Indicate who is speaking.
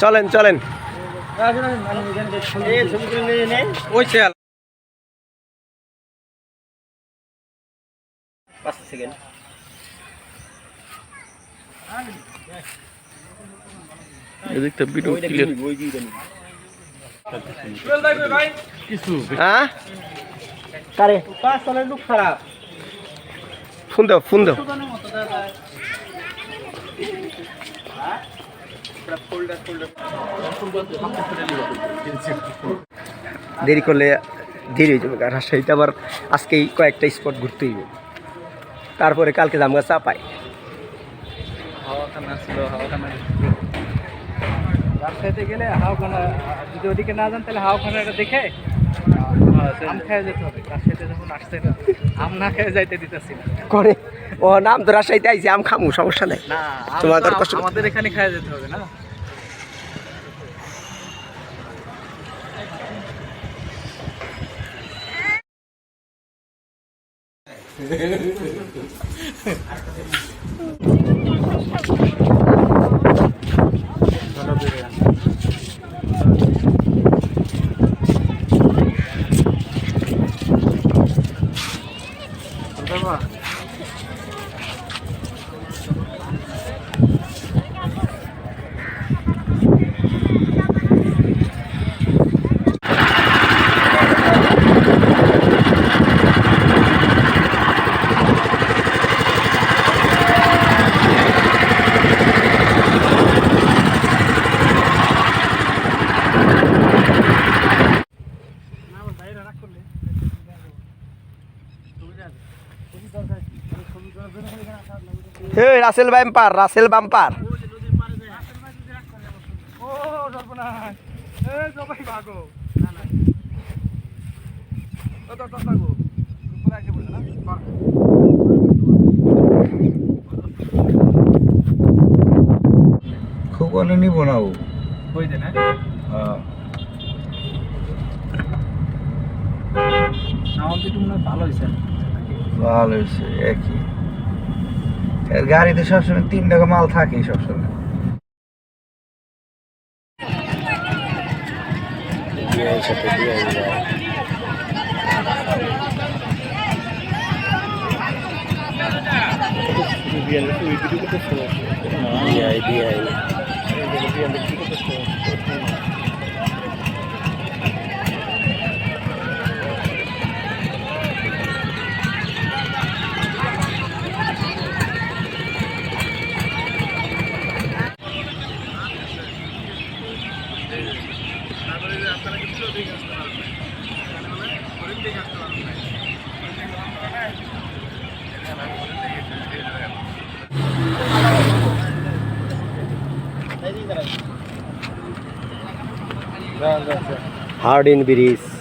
Speaker 1: চলেন চলেন ওই চেয়ার 5 সেকেন্ড এদিকটা ভিডিও ক্লিয়ার কিছু হ্যাঁ কারে পাঁচ সালের লোক খারাপ ফোন দাও দেরি করলে দেরি হয়ে যাবে রাজশাহীতে আবার আজকেই কয়েকটা স্পট ঘুরতে হইবে তারপরে কালকে জামগা চা পাই হাওয়াখানা ছিল হাওয়াখানা রাজশাহীতে গেলে হাওয়াখানা যদি ওদিকে না যান তাহলে হাওয়াখানা এটা দেখে আম খেয়ে যেতে হবে রাজশাহীতে যখন আসছে না আম না খেয়ে যাইতে দিতেছি না করে ও নাম তো রাজশাহীতে আইছি আম খামু সমস্যা নেই না তোমাদের কষ্ট আমাদের এখানে খেয়ে যেতে হবে না Hey, Russell Bampar. খুব অনেক নিব না ও কই দেন হ্যাঁ নাম তো তুমি ভালো হইছে একই এর গাড়িতে সবসময় 3 টাকা মাল থাকে সবসময় Hardin Bridge